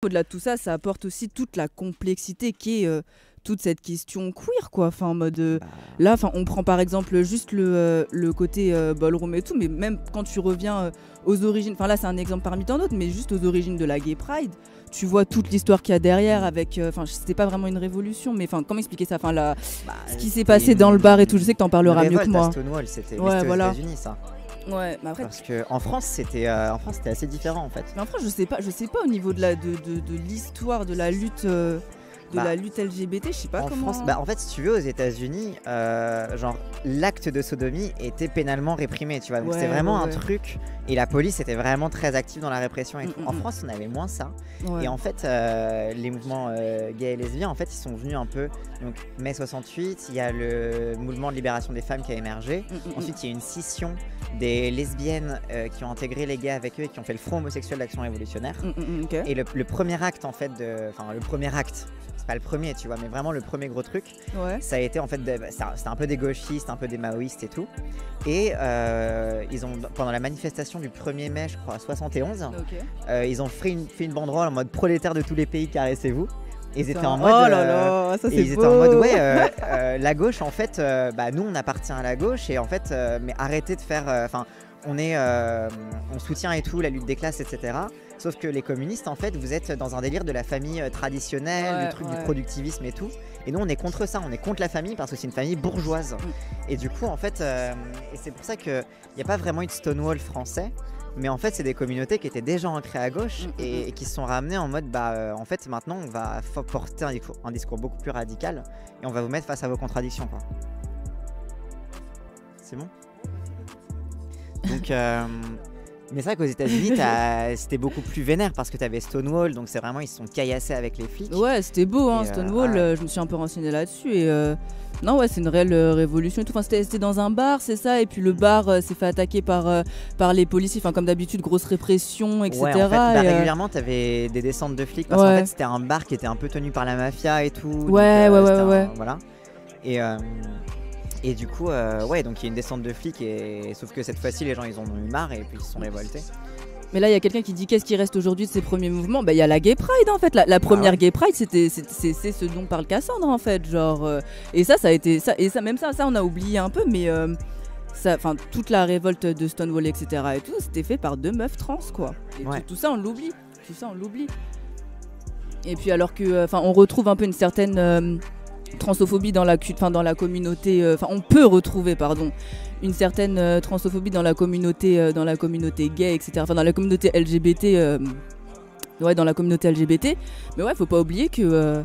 Au-delà de tout ça, ça apporte aussi toute la complexité qui est toute cette question queer, quoi. Enfin, en mode. Bah, Là, enfin, on prend par exemple juste le côté ballroom et tout, mais même quand tu reviens aux origines. Enfin, là, c'est un exemple parmi tant d'autres, mais juste aux origines de la Gay Pride. Tu vois toute l'histoire qu'il y a derrière avec. Enfin, c'était pas vraiment une révolution, mais enfin, comment expliquer ça? Enfin, ce qui s'est c'était passé dans le bar et tout, je sais que t'en une parleras mieux que révolte moi. à Stonewall, c'était Ouais, aux voilà. États-Unis, ça. Ouais, mais après. Parce qu'en France, c'était assez différent en fait. Mais en France, je sais pas au niveau de l'histoire de la lutte. De Bah, la lutte LGBT, je sais pas En comment. France, en fait, si tu veux, aux États-Unis, genre l'acte de sodomie était pénalement réprimé, tu vois. Donc Ouais, c'est vraiment ouais, un ouais. truc, et la police était vraiment très active dans la répression et tout. En Mm. France, on avait moins ça. Ouais. Et en fait, les mouvements gays et lesbiens, en fait, ils sont venus un peu. Donc mai 68, il y a le mouvement de libération des femmes qui a émergé. Ensuite, il y a une scission des lesbiennes qui ont intégré les gays avec eux et qui ont fait le Front homosexuel d'action révolutionnaire. Ok. Et le premier acte, en fait, enfin le premier acte, c'est pas le premier, tu vois, mais vraiment le premier gros truc, Ouais. ça a été en fait, c'était un peu des gauchistes, un peu des maoïstes et tout. Et ils ont, pendant la manifestation du 1er mai, je crois, 71, Ok. ils ont fait une banderole en mode prolétaire de tous les pays, caressez-vous. Et ils étaient en Oh mode. là là, ça et c'est ils beau. étaient en mode, ouais, la gauche, en fait, nous on appartient à la gauche, et en fait, mais arrêtez de faire. Enfin, on soutient et tout la lutte des classes, etc. Sauf que les communistes, en fait, vous êtes dans un délire de la famille traditionnelle, Ouais, du truc du ouais. productivisme et tout. Et nous, on est contre ça, on est contre la famille parce que c'est une famille bourgeoise. Et du coup, en fait, et c'est pour ça qu'il n'y a pas vraiment eu de Stonewall français. Mais en fait, c'est des communautés qui étaient déjà ancrées à gauche et qui se sont ramenées en mode, en fait, maintenant, on va porter un discours beaucoup plus radical et on va vous mettre face à vos contradictions, quoi. C'est bon? Donc, mais c'est vrai qu'aux États-Unis, c'était beaucoup plus vénère parce que t'avais Stonewall, donc c'est vraiment, ils se sont caillassés avec les flics. Ouais, c'était beau, hein, Et, Stonewall. ouais. Je me suis un peu renseignée là-dessus et non, ouais, c'est une réelle révolution et tout. Enfin, c'était dans un bar, c'est ça. Et puis le bar s'est fait attaquer par les policiers. Enfin, comme d'habitude, grosse répression, etc. Ouais, en fait, et, régulièrement, t'avais des descentes de flics parce Ouais. qu'en fait, c'était un bar qui était un peu tenu par la mafia et tout. Ouais, donc, ouais, c'était ouais. Voilà. Et du coup, ouais, donc il y a une descente de flics, et sauf que cette fois-ci, les gens, ils en ont eu marre et puis ils se sont révoltés. Mais là, il y a quelqu'un qui dit qu'est-ce qui reste aujourd'hui de ces premiers mouvements? Bah, il y a la Gay Pride en fait. La première ouais. Gay Pride, c'est ce dont parle Cassandre en fait. Genre, et ça a été ça. Et ça, même ça, on a oublié un peu, mais enfin, toute la révolte de Stonewall, etc. et tout, c'était fait par 2 meufs trans, quoi. Et Ouais. tout ça, on l'oublie. Tout ça, on l'oublie. Et puis alors que, enfin, on retrouve un peu une certaine transophobie dans la communauté. Enfin, on peut retrouver, pardon, une certaine transophobie dans la communauté gay, etc. Enfin, dans la communauté LGBT. Ouais, dans la communauté LGBT. Mais ouais, faut pas oublier que,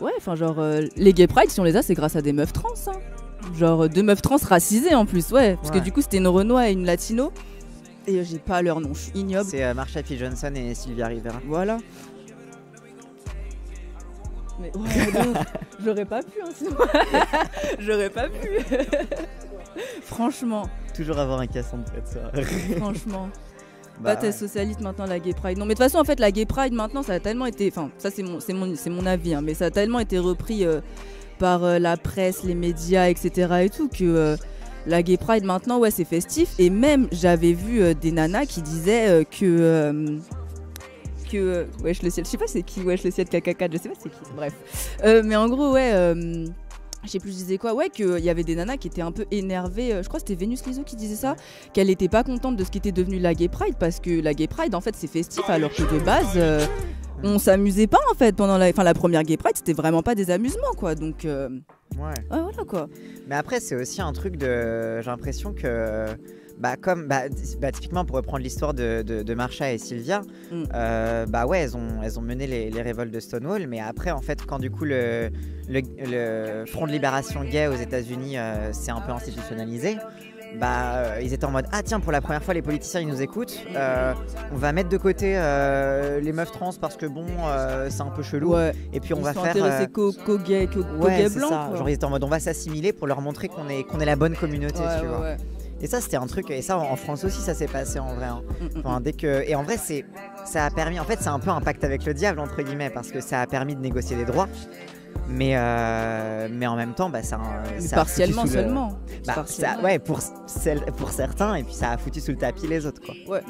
ouais, enfin, genre, les gay pride, si on les a, c'est grâce à des meufs trans. Hein. Genre, 2 meufs trans racisées en plus, ouais. Parce que du coup, c'était une Renoir et une Latino. Et j'ai pas leur nom, je suis ignoble. C'est Marsha P. Johnson et Sylvia Rivera. Voilà. Mais ouais, j'aurais pas pu, hein, sinon. J'aurais pas pu. Franchement, Toujours avoir un casson de tête, ça. franchement. Bah, Bah, t'es socialiste maintenant, la Gay Pride. Non, mais de toute façon, en fait, la Gay Pride, maintenant, ça a tellement été. Enfin, ça, c'est mon avis, hein, mais ça a tellement été repris par la presse, les médias, etc. et tout, que la Gay Pride, maintenant, ouais, c'est festif. Et même, j'avais vu des nanas qui disaient que. Wesh le ciel, je sais pas c'est qui, Wesh le ciel KK4, je sais pas c'est qui, bref. Mais en gros, ouais. Je sais plus, je disais quoi, ouais, qu'il y avait des nanas qui étaient un peu énervées, je crois que c'était Vénus Lizzo qui disait ça, qu'elle était pas contente de ce qui était devenu la Gay Pride, parce que la Gay Pride, en fait, c'est festif, alors que de base, on s'amusait pas, en fait, pendant la première Gay Pride, c'était vraiment pas des amusements, quoi, donc, ouais. voilà, quoi. Mais après, c'est aussi un truc de. J'ai l'impression que. Typiquement, pour reprendre l'histoire de Marsha et Sylvia, ouais, elles ont mené les révoltes de Stonewall, mais après, en fait, quand du coup le Front de libération gay aux États-Unis s'est un peu institutionnalisé, ils étaient en mode, ah tiens, pour la première fois, les politiciens ils nous écoutent, on va mettre de côté les meufs trans parce que bon, c'est un peu chelou, Ouais. et puis on Ils va sont faire. intéressés qu'aux gays Ouais, c'est blancs, ça. quoi. Genre, ils étaient en mode, on va s'assimiler pour leur montrer qu'on est la bonne communauté, tu vois. Ouais. Et ça, c'était un truc, et ça en France aussi, ça s'est passé en vrai. Hein. Enfin, et en vrai, ça a permis, en fait, c'est un peu un pacte avec le diable, entre guillemets, parce que ça a permis de négocier des droits. Mais en même temps, ça a Partiellement foutu sous le- seulement. Ouais, pour certains, et puis ça a foutu sous le tapis les autres, quoi. Ouais.